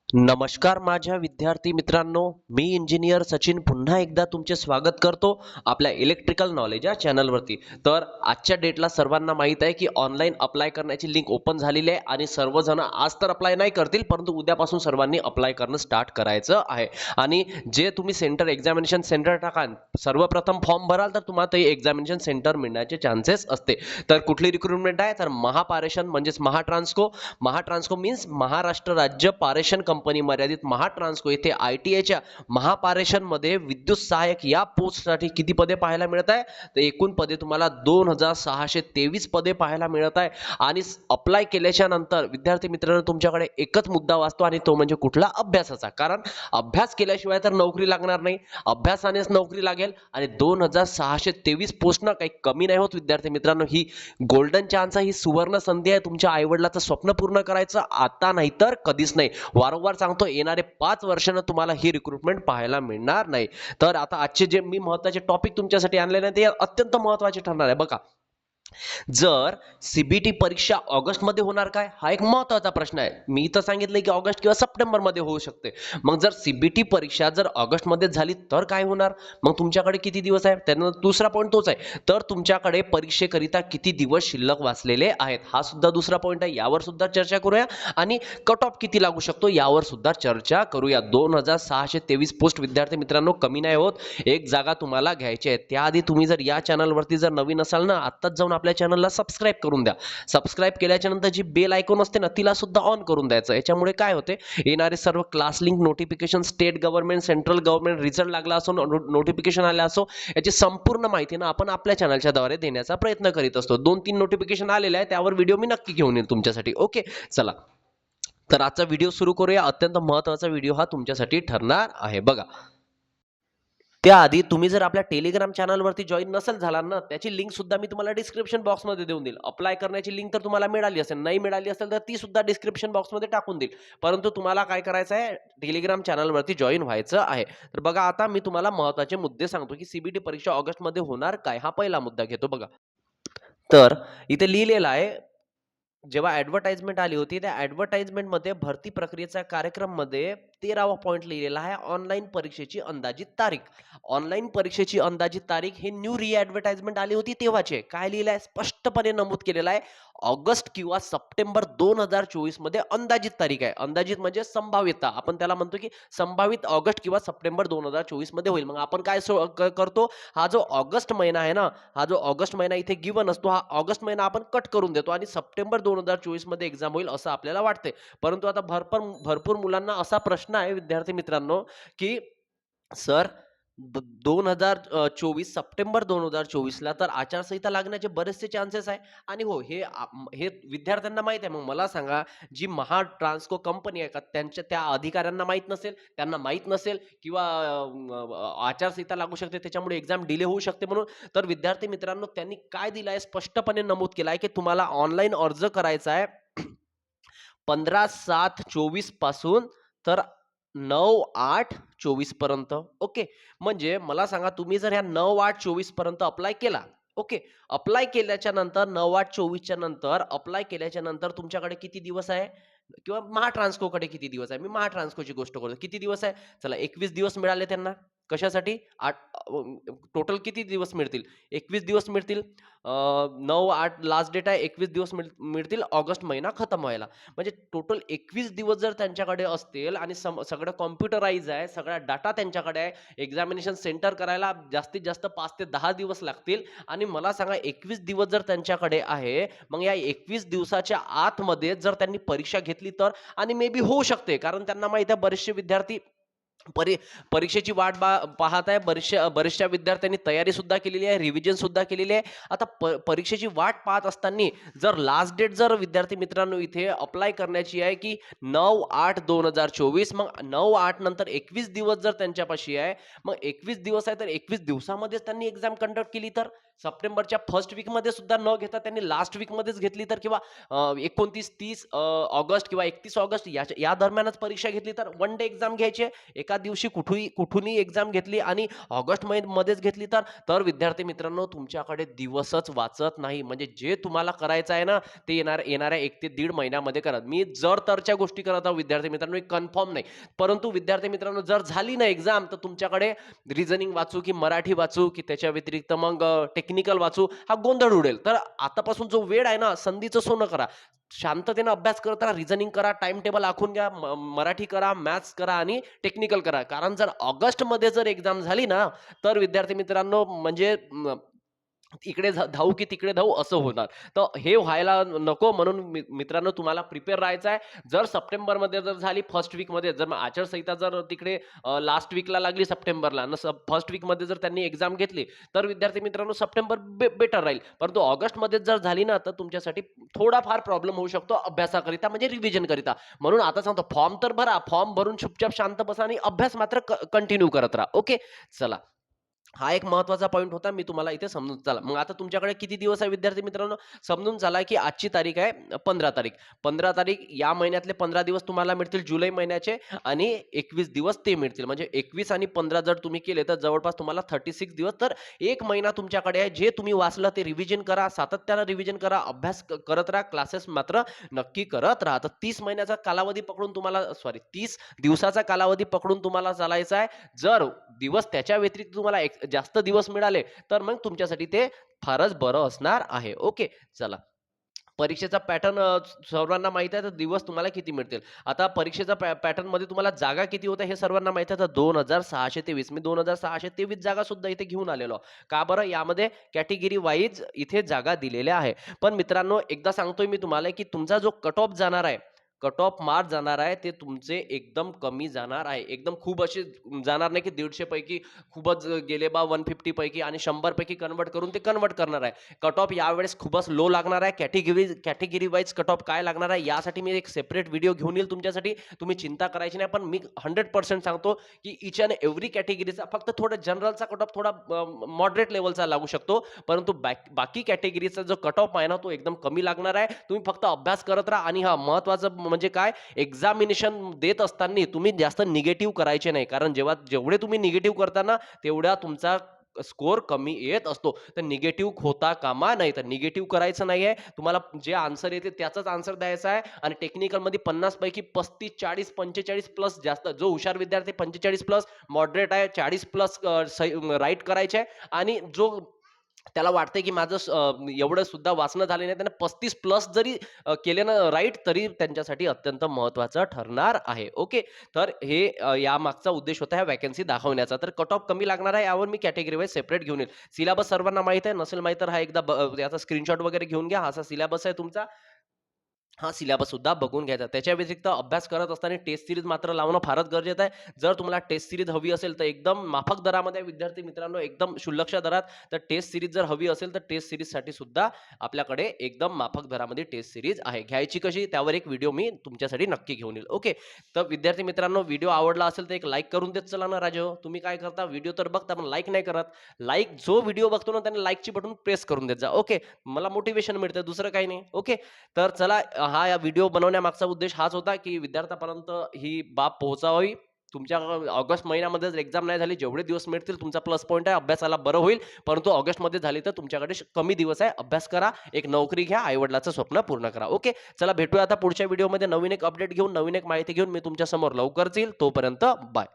नमस्कार माझ्या विद्यार्थी मित्रांनो, मी इंजिनियर सचिन पुन्हा एकदा तुमचे स्वागत करतो आपल्या इलेक्ट्रिकल नॉलेज या चॅनलवरती. तर आजच्या डेटला सर्वांना माहीत आहे की ऑनलाईन अप्लाय करण्याची लिंक ओपन झालेली आहे आणि सर्वजण आज तर अप्लाय नाही करतील, परंतु उद्यापासून सर्वांनी अप्लाय करणं स्टार्ट करायचं आहे. आणि जे तुम्ही एक्झामिनेशन सेंटर टाकाल, सर्वप्रथम फॉर्म भराल तर तुम्हाला ते एक्झामिनेशन सेंटर मिळण्याचे चान्सेस असते. तर कुठली रिक्रुटमेंट आहे तर महापारेषण म्हणजेच महाट्रान्सको मीन्स महाराष्ट्र राज्य पारेषण कंपनी मर्यादित महाट्रान्सको येथे ITIच्या महापारेषण मध्ये विद्युत सहाय्यक या पोस्टसाठी किती पदे पाहायला मिळत आहे तर एकूण पदे तुम्हाला 2623 पदे पाहायला मिळत आहे. आणि अप्लाय केल्याच्या नंतर विद्यार्थी मित्रांनो तुमच्याकडे एकच मुद्दा वाचतो आणि तो म्हणजे कुठला अभ्यासाचा. कारण अभ्यास केल्याशिवाय तर नोकरी लागणार नाही, अभ्यासानेच नोकरी लागेल. आणि 2623 पोस्टनं काही कमी नाही होत विद्यार्थी मित्रांनो. ही गोल्डन चान्स आहे, ही सुवर्ण संधी आहे तुमच्या आईवडिलाचं स्वप्न पूर्ण करायचं, आता नाही तर कधीच नाही. वारंवार सांगतो, येणारे 5 वर्षानं तुम्हाला ही रिक्रुटमेंट पाहायला मिळणार नाही. तर आता आजचे जे मी महत्त्वाचे टॉपिक तुमच्यासाठी आणलेले आहेत ते अत्यंत महत्त्वाचे ठरणार आहे. बघा, जर सीबीटी परीक्षा ऑगस्ट मध्ये होणार काय, हा एक महत्वाचा प्रश्न आहे. मी तर सांगितलंय की ऑगस्ट किंवा सप्टेंबर मध्ये होऊ शकते. मग जर सीबीटी परीक्षा जर ऑगस्ट मध्ये झाली तर काय होणार, मग तुमच्याकडे किती दिवस आहे. त्यानंतर दुसरा पॉईंट तोच आहे, तर तुमच्याकडे परीक्षेकरिता किती दिवस शिल्लक वाचलेले आहेत, हा सुद्धा दुसरा पॉईंट आहे. यावर सुद्धा चर्चा करूया. आणि कट ऑफ किती लागू शकतो यावर सुद्धा चर्चा करूया. 2623 पोस्ट विद्यार्थी मित्रांनो कमी नाही होत, एक जागा तुम्हाला घ्यायची आहे. त्याआधी तुम्ही जर या चॅनलवरती जर नवीन असाल ना, आत्ताच जाऊन आपल्या चॅनलला सबस्क्राईब करून द्या. सबस्क्राईब केल्याच्या नंतर जी बेल आयकॉन असते ना, तिला सुद्धा ऑन करून द्यायचं. याच्यामुळे काय होते, येणारे सर्व class link notification, state government, central government result लागला असो, नोटिफिकेशन आले असो, याची संपूर्ण माहिती ना आपण आपल्या चॅनलच्या द्वारे देण्याचा प्रयत्न करीत असतो. 2-3 नोटिफिकेशन आलेले आहे, त्यावर व्हिडिओ मी नक्की घेऊन येईल तुमच्यासाठी. ओके, चला तर आजचा व्हिडिओ सुरू करूया. अत्यंत महत्त्वाचा व्हिडिओ हा तुमच्यासाठी ठरणार आहे. बघा, त्याआधी तुम्ही जर आपल्या टेलिग्राम चॅनलवरती जॉईन नसेल झाला ना, त्याची लिंक सुद्धा मी तुम्हाला डिस्क्रिप्शन बॉक्समध्ये देऊन देईल. अप्लाय करण्याची लिंक तर तुम्हाला मिळाली असेल, नाही मिळाली असेल तर ती सुद्धा डिस्क्रिप्शन बॉक्समध्ये टाकून देईल. परंतु तुम्हाला काय करायचं आहे, टेलिग्राम चॅनलवरती जॉईन व्हायचं आहे. तर बघा, आता मी तुम्हाला महत्त्वाचे मुद्दे सांगतो की सीबीटी परीक्षा ऑगस्टमध्ये होणार काय. हा पहिला मुद्दा घेतो. बघा, तर इथे लिहिलेलं आहे, जेव्हा ॲडव्हर्टाइजमेंट आली होती त्या ॲडव्हर्टाइजमेंटमध्ये भरती प्रक्रियेच्या कार्यक्रममध्ये 13वा पॉईंट लिहिलेला आहे, ऑनलाईन परीक्षेची अंदाजित तारीख. ऑनलाईन परीक्षेची अंदाजित तारीख ही न्यू ॲडव्हर्टाइजमेंट आली होती तेव्हाचे. काय लिहिलं आहे, स्पष्टपणे नमूद केलेलं आहे, ऑगस्ट किंवा सप्टेंबर 2024 मध्ये अंदाजित तारीख आहे. अंदाजित म्हणजे संभाव्यता, आपण त्याला म्हणतो की संभावित ऑगस्ट किंवा सप्टेंबर 2024 मध्ये होईल. मग आपण काय करतो, हा जो ऑगस्ट महिना आहे ना, हा जो ऑगस्ट महिना इथे गिवन असतो, हा ऑगस्ट महिना आपण कट करून देतो आणि सप्टेंबर 2024 मध्ये एक्झाम होईल असं आपल्याला वाटते. परंतु आता भरपूर भरपूर मुलांना असा प्रश्न आहे विद्यार्थी मित्रांनो, की सर 2024 सप्टेंबर 2024ला तर आचारसंहिता लागण्याचे बरेचसे चान्सेस आहे. आणि हो, हे विद्यार्थ्यांना माहित आहे. मग मला सांगा, जी महाट्रान्सको कंपनी आहे का, त्यांच्या त्या अधिकाऱ्यांना माहित नसेल, त्यांना माहित नसेल किंवा आचारसंहिता लागू शकते त्याच्यामुळे एक्झाम डिले होऊ शकते म्हणून. तर विद्यार्थी मित्रांनो त्यांनी काय दिलं आहे, स्पष्टपणे नमूद केलं आहे की तुम्हाला ऑनलाईन अर्ज करायचा आहे 15/7/24 पासून तर 9/8/24 पर्यंत. ओके, म्हणजे मला सांगा, तुम्ही जर ह्या 9/8/24 पर्यंत अप्लाय केला, ओके, अप्लाय केल्याच्या नंतर 9/8/24च्या नंतर अप्लाय केल्याच्या नंतर तुमच्याकडे किती दिवस आहे, किंवा महाट्रान्सकोकडे किती दिवस आहे. मी महाट्रान्सकोची गोष्ट करतो, किती दिवस आहे. चला, 21 दिवस मिळाले त्यांना. कशासाठी, टोटल किती दिवस मिळतील, 21 दिवस मिळतील. 9/8 लास्ट डेट आहे, 21 दिवस मिळतील ऑगस्ट महिना खतम व्हायला. म्हणजे टोटल 21 दिवस जर त्यांच्याकडे असतील आणि सगळं कॉम्प्युटराइज आहे, सगळा डाटा त्यांच्याकडे आहे, एक्झामिनेशन सेंटर करायला जास्तीत जास्त 5 ते 10 दिवस लागतील. आणि मला सांगा, 21 दिवस जर त्यांच्याकडे आहे, मग या 21 दिवसाच्या आतमध्ये जर त्यांनी परीक्षा घेतली तर, आणि मे बी होऊ शकते, कारण त्यांना माहिती आहे बरेचसे विद्यार्थी परीक्षेची वाट पाहत आहे. बरेचशा विद्यार्थ्यांनी तयारी सुद्धा केलेली आहे, रिव्हिजन सुद्धा केलेली आहे. आता परीक्षेची वाट पाहत असताना जर लास्ट डेट जर विद्यार्थी मित्रांनो इथे अप्लाय करण्याची आहे की 9/8/2024, मग 9/8 नंतर 21 दिवस जर त्यांच्यापाशी आहे, मग 21 दिवस आहे तर 21 दिवसामध्येच त्यांनी एक्झाम कंडक्ट केली तर, सप्टेंबरच्या फर्स्ट वीक मध्ये सुद्धा न घेता त्यांनी लास्ट वीक मध्येच घेतली तर, किंवा 29-30 ऑगस्ट किंवा 31 ऑगस्ट या दरम्यानच परीक्षा घेतली तर, वन डे एक्झाम घ्यायची आहे. एका एका दिवशी कुठूनही एक्झाम घेतली आणि ऑगस्ट मध्येच घेतली तर विद्यार्थी मित्रांनो तुमच्याकडे दिवसच वाचत नाही. म्हणजे जे तुम्हाला करायचं आहे ना ते येणाऱ्या 1 ते दीड महिन्यामध्ये करा. मी जर तरच्या गोष्टी करत आहोत विद्यार्थी मित्रांनो, कन्फर्म नाही. परंतु विद्यार्थी मित्रांनो जर झाली ना एक्झाम तर तुमच्याकडे रिझनिंग वाचू की मराठी वाचू की त्याच्या व्यतिरिक्त मग टेक्निकल वाचू हा गोंधळ उडेल. तर आतापासून जो वेळ आहे ना संधीचं सोनं करा. शांततेनं अभ्यास करत राहा, रिझनिंग करा, टाइम टेबल आखून घ्या, मराठी करा, मॅथ्स करा आणि टेक्निकल करा. कारण जर ऑगस्टमध्ये जर एक्झाम झाली ना, तर विद्यार्थी मित्रांनो म्हणजे इकडे धावू की तिकडे धावू असं होणार. तर हे व्हायला नको म्हणून मित्रांनो तुम्हाला प्रिपेअर राहायचं आहे. जर सप्टेंबरमध्ये जर झाली फर्स्ट वीकमध्ये जर आचारसंहिता जर तिकडे लास्ट वीकला लागली सप्टेंबरला आणि फर्स्ट वीकमध्ये जर त्यांनी एक्झाम घेतली, तर विद्यार्थी मित्रांनो सप्टेंबर बेटर राहील. परंतु ऑगस्टमध्ये जर झाली ना, तर तुमच्यासाठी थोडाफार प्रॉब्लेम होऊ शकतो अभ्यासाकरिता म्हणजे रिव्हिजनकरिता. म्हणून आता सांगतो फॉर्म तर भरा, फॉर्म भरून चुपचाप शांत बसा आणि अभ्यास मात्र कंटिन्यू करत राहा. ओके. चला. हा एक महत्त्वाचा पॉइंट होता. मी तुम्हाला इथे समजून चला. मग आता तुमच्याकडे किती दिवस आहे विद्यार्थी मित्रांनो? समजून चला, की आजची तारीख आहे 15 तारीख. 15 तारीख या महिन्यातले 15 दिवस तुम्हाला मिळतील जुलै महिन्याचे आणि 21 दिवस ते मिळतील. म्हणजे 21 आणि 15 जर तुम्ही केले तर जवळपास तुम्हाला 36 दिवस तर 1 महिना तुमच्याकडे आहे. जे तुम्ही वाचलं ते रिव्हिजन करा, सातत्यानं रिव्हिजन करा, अभ्यास करत राहा, क्लासेस मात्र नक्की करत राहा. तर 30 महिन्याचा कालावधी पकडून तुम्हाला 30 दिवसाचा कालावधी पकडून तुम्हाला चालायचा आहे. जर दिवस त्याच्या व्यतिरिक्त तुम्हाला जास्त दिवस मिळाले तर मग तुमच्यासाठी ते फारच बरं असणार आहे. ओके. चला. परीक्षेचा पॅटर्न सर्वांना माहित आहे तर दिवस तुम्हाला किती मिळतील. आता परीक्षेचा पॅटर्न मध्ये तुम्हाला जागा किती होत्या हे सर्वांना माहित आहे. तर 2623 मी 2623 जागा सुद्धा इथे घेऊन आलेलो. का बरं? यामध्ये कॅटेगरी वाईज इथे जागा दिलेल्या आहे. पण मित्रांनो एकदा सांगतोय मी तुम्हाला की तुमचा जो कट ऑफ जाणार आहे, कट ऑफ मार्क जाणार आहे ते तुमचे एकदम कमी जाणार आहे. एकदम खूप असे जाणार नाही की 150 पैकी खूपच गेले बा 150 पैकी आणि 100 पैकी कन्वर्ट करून ते कन्वर्ट करणार आहे. कट ऑफ यावेळेस खूपच लो लागणार आहे. कॅटेगरी वाईज कट ऑफ काय लागणार आहे यासाठी मी एक सेपरेट व्हिडिओ घेऊन येईल तुमच्यासाठी. तुम्ही चिंता करायची नाही. पण मी 100% सांगतो की इच अँड एव्हरी कॅटेगरीचा फक्त थोडं जनरलचा कट ऑफ थोडा मॉडरेट लेवलचा लागू शकतो. परंतु बाकी कॅटेगरीचा जो कट ऑफ आहे ना तो एकदम कमी लागणार आहे. तुम्ही फक्त अभ्यास करत राहा आणि हा महत्वाचं म्हणजे काय एक्झामिनेशन देत असताना तुम्ही जास्त निगेटिव्ह करायचे नाही. कारण जेवढे तुम्ही निगेटिव्ह करता ना तेवढा तुमचा स्कोर कमी येत असतो. तर निगेटिव्ह होता कामा नाही. तर निगेटिव्ह करायचं नाहीये. तुम्हाला जे आन्सर येते त्याचाच आन्सर द्यायचा आहे आणि टेक्निकल मध्ये 50 पैकी 35 40 45 प्लस जास्त जो हुशार विद्यार्थी 45 प्लस मॉडरेट आहे 40 प्लस राईट करायचे आहे आणि जो त्याला वाटतंय की माझं एवढं सुद्धा वाचणं झालं नाही त्याने 35 प्लस जरी केले ना राईट तरी त्यांच्यासाठी अत्यंत महत्त्वाचं ठरणार आहे. ओके. तर हे या मागचा उद्देश होता ह्या वॅकन्सी दाखवण्याचा. तर कट ऑफ कमी लागणार आहे यावर मी कॅटेगरी वाईज सेपरेट घेऊन येईल. सिलेबस सर्वांना माहित आहे. नसेल माहित तर हा एकदा याचा स्क्रीनशॉट वगैरे घेऊन घ्या. हा असा सिलेबस आहे तुमचा. हा सिलेबस सुद्धा बघून घ्यायचा. त्याच्या व्यतिरिक्त अभ्यास करत असताना टेस्ट सिरीज मात्र लावणं फारच गरजेचं आहे. जर तुम्हाला टेस्ट सिरीज हवी असेल तर एकदम माफक दरामध्ये विद्यार्थी मित्रांनो एकदम क्षुल्लक दरात तर टेस्ट सिरीज जर हवी असेल तर टेस्ट सिरीजसाठी सुद्धा आपल्याकडे एकदम माफक दरामध्ये टेस्ट सिरीज आहे. घ्यायची कशी त्यावर एक व्हिडिओ मी तुमच्यासाठी नक्की घेऊन येईल. ओके. तर विद्यार्थी मित्रांनो व्हिडिओ आवडला असेल तर एक लाईक करून देत चला ना राजो. तुम्ही काय करता व्हिडिओ तर बघता पण लाईक नाही करत. लाईक जो व्हिडिओ बघतो ना त्याने लाईकची बटन प्रेस करून देत जा. ओके. मला मोटिवेशन मिळतं दुसरं काही नाही. ओके. तर चला हा या व्हिडिओ बनवण्यामागचा उद्देश हाच होता की विद्यार्थ्यापर्यंत ही बाब पोहोचावी. तुमच्या ऑगस्ट महिन्यामध्ये जर एक्झाम नाही झाली जेवढे दिवस मिळतील तुमचा प्लस पॉईंट आहे अभ्यासाला बरं होईल. परंतु ऑगस्टमध्ये झाली तर तुमच्याकडे कमी दिवस आहे. अभ्यास करा, एक नोकरी घ्या, आईवडिलाचं स्वप्न पूर्ण करा. ओके. चला भेटूया आता पुढच्या व्हिडिओमध्ये नवीन एक अपडेट घेऊन नवीन एक माहिती घेऊन मी तुमच्या समोर लवकरच येईल. तोपर्यंत बाय.